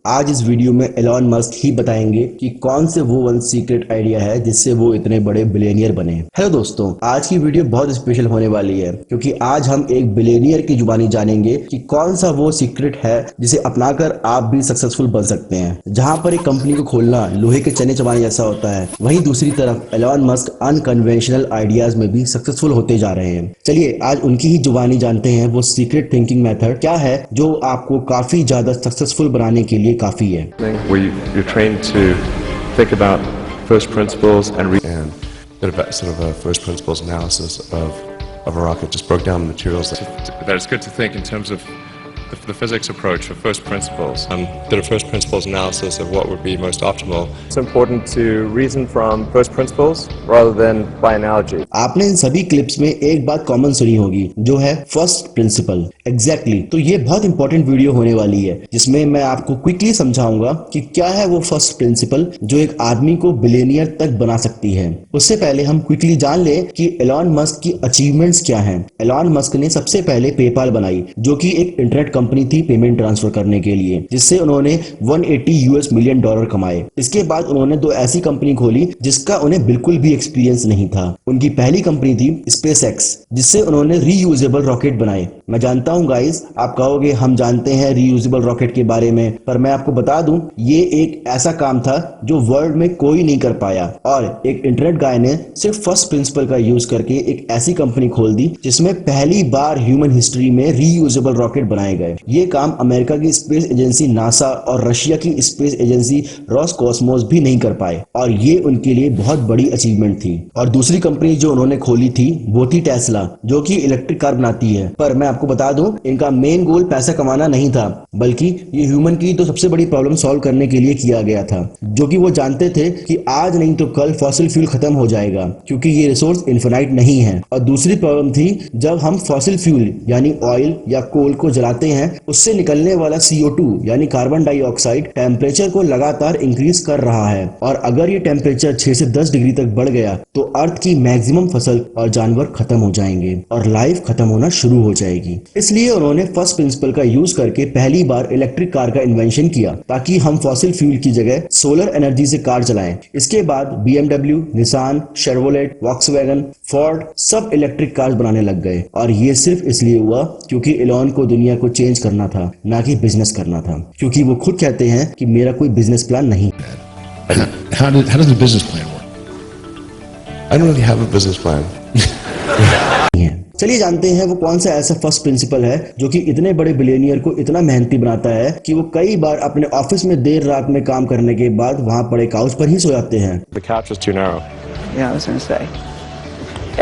आज इस वीडियो में एलॉन मस्क ही बताएंगे कि कौन से वो वन सीक्रेट आइडिया है जिससे वो इतने बड़े बिलियनियर बने। हेलो दोस्तों, आज की वीडियो बहुत स्पेशल होने वाली है क्योंकि आज हम एक बिलियनियर की जुबानी जानेंगे कि कौन सा वो सीक्रेट है जिसे अपनाकर आप भी सक्सेसफुल बन सकते हैं। जहां पर एक कंपनी को खोलना लोहे के चने चबाने जैसा होता है, वहीं दूसरी तरफ एलॉन मस्क अनकन्वेंशनल आइडियाज में भी सक्सेसफुल होते जा रहे हैं। चलिए आज उनकी ही जुबानी जानते हैं वो सीक्रेट थिंकिंग मेथड क्या है जो आपको काफी ज्यादा सक्सेसफुल बनाने के लिए काफी है। Where you're trained to think about first principles and did a sort of a first principles analysis of a rocket. Just broke down the materials. That it's good to think in terms of the physics approach of first principles. Did a first principles analysis of what would be most optimal. It's important to reason from first principles rather than by analogy. आपने इन सभी clips में एक बात common सुनी होगी जो है first principle. Exactly तो ये बहुत इंपॉर्टेंट वीडियो होने वाली है जिसमें मैं आपको क्विकली समझाऊंगा कि क्या है वो फर्स्ट प्रिंसिपल जो एक आदमी को बिलियनियर तक बना सकती है। उससे पहले हम क्विकली जान ले कि एलॉन मस्क की अचीवमेंट्स क्या हैं। एलॉन मस्क ने सबसे पहले पेपाल बनाई जो कि एक इंटरनेट कंपनी थी पेमेंट ट्रांसफर करने के लिए, जिससे उन्होंने 180 यूएस मिलियन डॉलर कमाए। इसके बाद उन्होंने दो ऐसी कंपनी खोली जिसका उन्हें बिल्कुल भी एक्सपीरियंस नहीं था। उनकी पहली कंपनी थी स्पेसएक्स जिससे उन्होंने रीयूजेबल रॉकेट बनाए। मैं जानता हूं गाइस आप कहोगे हम जानते हैं रीयूजेबल रॉकेट के बारे में, पर मैं आपको बता दूं ये एक ऐसा काम था जो वर्ल्ड में कोई नहीं कर पाया और एक इंटरनेट गाय ने सिर्फ फर्स्ट प्रिंसिपल का यूज करके एक ऐसी कंपनी खोल दी जिसमें पहली बार ह्यूमन हिस्ट्री में रीयूजेबल रॉकेट बनाए गए। ये काम अमेरिका की स्पेस एजेंसी नासा और रशिया की स्पेस एजेंसी रोसकॉस्मोस भी नहीं कर पाए और ये उनके लिए बहुत बड़ी अचीवमेंट थी। और दूसरी कंपनी जो उन्होंने खोली थी वो थी टेस्ला जो कि इलेक्ट्रिक कार बनाती है। पर मैं आपको बता दूं इनका मेन गोल पैसा कमाना नहीं था बल्कि ये ह्यूमन की तो सबसे बड़ी प्रॉब्लम सॉल्व करने के लिए किया गया था, जो कि वो जानते थे कि आज नहीं तो कल फॉसिल फ्यूल खत्म हो जाएगा क्योंकि ये रिसोर्स इन्फिनाइट नहीं है। और दूसरी प्रॉब्लम थी जब हम फॉसिल फ्यूल यानी ऑयल या कोल को जलाते हैं उससे निकलने वाला CO2 यानी कार्बन डाइऑक्साइड टेम्परेचर को लगातार इंक्रीज कर रहा है और अगर ये टेम्परेचर 6 से 10 डिग्री तक बढ़ गया तो अर्थ की मैक्सिमम फसल और जानवर खत्म हो जाएंगे और लाइफ खत्म होना शुरू हो जाएगी। इसलिए उन्होंने फर्स्ट प्रिंसिपल का यूज करके पहली बार इलेक्ट्रिक कार का इन्वेंशन किया ताकि हम फॉसिल फ्यूल की जगह सोलर एनर्जी से कार चलाएं। इसके बाद BMW, Nissan, Chevrolet, Volkswagen, Ford सब इलेक्ट्रिक कार्स बनाने लग गए और ये सिर्फ इसलिए हुआ क्योंकि एलॉन को दुनिया को चेंज करना था ना कि बिजनेस करना था, क्योंकि वो खुद कहते हैं कि मेरा कोई बिजनेस प्लान नहीं। How does the business plan work? I don't really have a business plan. चलिए जानते हैं वो कौन सा ऐसा फर्स्ट प्रिंसिपल है जो कि इतने बड़े बिलियनियर को इतना मेहनती बनाता है कि वो कई बार अपने ऑफिस में देर रात में काम करने के बाद वहां पड़े काउच पर ही सो जाते हैं। The couch is too narrow. Yeah, I was going to say.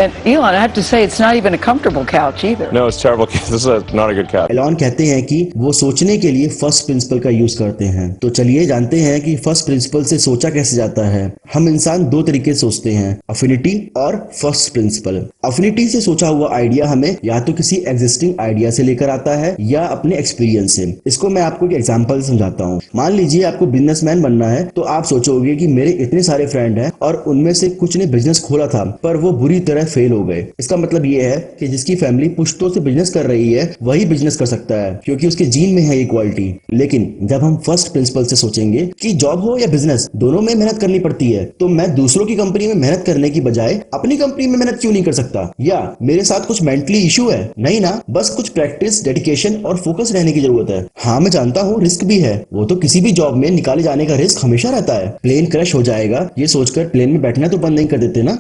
And Elon, I have to say, it's not even a comfortable couch either. No, it's terrible. This is not a good couch. Elon कहते हैं कि वो सोचने के लिए first principle का use करते हैं। तो चलिए जानते हैं कि फर्स्ट प्रिंसिपल से सोचा कैसे जाता है। हम इंसान दो तरीके से सोचते हैं, अफिनिटी और फर्स्ट प्रिंसिपल। अफिनिटी से सोचा हुआ आइडिया हमें या तो किसी एग्जिस्टिंग आइडिया से लेकर आता है या अपने एक्सपीरियंस से। इसको मैं आपको एक एग्जांपल समझाता हूँ। मान लीजिए आपको बिजनेसमैन बनना है तो आप सोचोगे कि मेरे इतने सारे फ्रेंड हैं और उनमें से कुछ ने बिजनेस खोला था पर वो बुरी तरह फेल हो गए। इसका मतलब ये है कि जिसकी फैमिली पुश्तों से बिजनेस कर रही है वही बिजनेस कर सकता है क्योंकि उसके जीन में है ये क्वालिटी। लेकिन जब हम फर्स्ट प्रिंसिपल से सोचेंगे कि जॉब हो या बिजनेस दोनों में मेहनत करनी पड़ती है तो मैं दूसरों की कंपनी में मेहनत करने की बजाय अपनी कंपनी में मेहनत क्यों नहीं कर सकता? या मेरे साथ कुछ मेंटली इश्यू है? नहीं ना, बस कुछ प्रैक्टिस, डेडिकेशन और फोकस रहने की जरूरत है। हाँ मैं जानता हूँ रिस्क भी है, वो तो किसी भी जॉब में निकाले जाने का रिस्क हमेशा रहता है। प्लेन क्रैश हो जाएगा ये सोचकर प्लेन में बैठना तो बंद नहीं कर देते ना।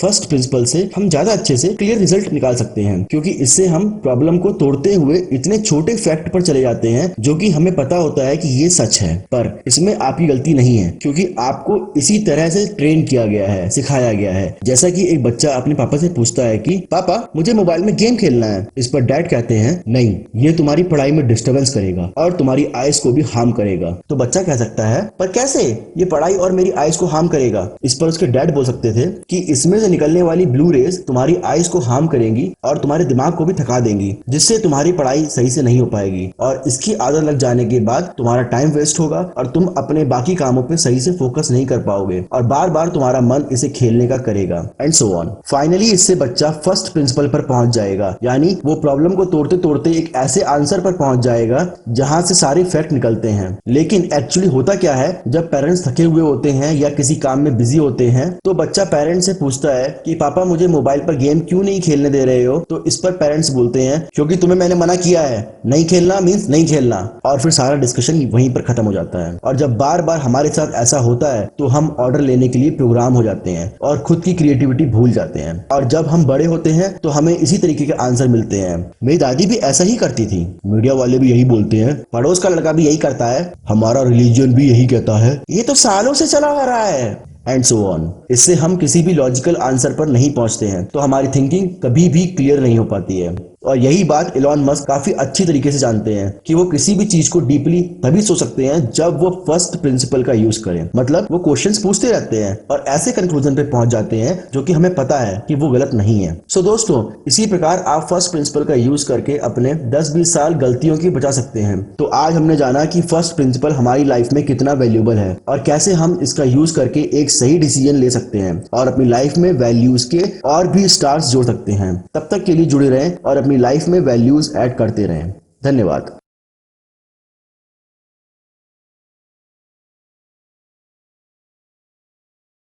फर्स्ट प्रिंसिपल से हम ज्यादा अच्छे से क्लियर रिजल्ट निकाल सकते हैं क्योंकि इससे हम प्रॉब्लम को तोड़ते हुए इतने छोटे फैक्ट पर चले जाते हैं जो कि हमें पता होता है कि ये सच है, पर इसमें आपकी गलती नहीं है क्योंकि आपको इसी तरह से ट्रेन किया गया है, सिखाया गया है। जैसा कि एक बच्चा अपने पापा से पूछता है कि पापा मुझे मोबाइल में गेम खेलना है। इस पर डैड कहते हैं नहीं, ये तुम्हारी पढ़ाई में डिस्टर्बेंस करेगा और तुम्हारी आइज को भी हार्म करेगा। तो बच्चा कह सकता है पर कैसे, ये पढ़ाई और मेरी आइज को हार्म करेगा? इस पर उसके डैड बोल सकते थे कि इसमें से निकलने वाली ब्लू रेज तुम्हारी आईज को हार्म करेंगी और तुम्हारे दिमाग को भी थका देंगी, जिससे तुम्हारी पढ़ाई सही से नहीं हो पाएगी और इसकी आदत लग जाने के बाद तुम्हारा टाइम वेस्ट होगा और तुम अपने बाकी कामों पे सही से फोकस नहीं कर पाओगे और बार बार तुम्हारा मन इसे खेलने का करेगा एंड सो ऑन। फाइनली इससे बच्चा फर्स्ट प्रिंसिपल पर पहुंच जाएगा, यानी वो प्रॉब्लम को तोड़ते तोड़ते एक ऐसे आंसर पर पहुंच जाएगा जहां से सारे फैक्ट निकलते हैं। लेकिन एक्चुअली होता क्या है, जब पेरेंट्स थके हुए होते हैं या किसी काम में बिजी होते हैं तो बच्चा पेरेंट्स से पूछता है कि पापा मुझे मोबाइल पर गेम क्यों नहीं खेलने दे रहे हो, तो इस पर पेरेंट्स बोलते हैं क्योंकि तुम्हें मैंने मना किया है, नहीं खेलना मींस नहीं खेलना, और फिर सारा डिस्कशन वहीं पर खत्म हो जाता है। और जब बार बार हमारे साथ ऐसा होता है तो हम ऑर्डर लेने के लिए प्रोग्राम हो जाते हैं और खुद की क्रिएटिविटी भूल जाते हैं, और जब हम बड़े होते हैं तो हमें इसी तरीके के आंसर मिलते हैं। मेरी दादी भी ऐसा ही करती थी, मीडिया वाले भी यही बोलते हैं, पड़ोस का लड़का भी यही करता है, हमारा रिलीजन भी यही कहता है, ये तो सालों से चला आ रहा है एंड सो ऑन। इससे हम किसी भी लॉजिकल आंसर पर नहीं पहुंचते हैं, तो हमारी थिंकिंग कभी भी क्लियर नहीं हो पाती है। और यही बात इलॉन मस्क काफी अच्छी तरीके से जानते हैं कि वो किसी भी चीज को डीपली तभी सोच सकते हैं जब वो फर्स्ट प्रिंसिपल का यूज करें। मतलब वो क्वेश्चंस पूछते रहते हैं और ऐसे कंक्लूजन पे पहुंच जाते हैं जो कि हमें पता है कि वो गलत नहीं है। सो दोस्तों, इसी प्रकार आप फर्स्ट प्रिंसिपल का यूज करके अपने 10-20 साल गलतियों की बचा सकते हैं। तो आज हमने जाना कि फर्स्ट प्रिंसिपल हमारी लाइफ में कितना वैल्यूएबल है और कैसे हम इसका यूज करके एक सही डिसीजन ले सकते हैं और अपनी लाइफ में वैल्यूज के और भी स्टार्स जोड़ सकते हैं। तब तक के लिए जुड़े रहें और अपनी लाइफ में वैल्यूज ऐड करते रहें। धन्यवाद।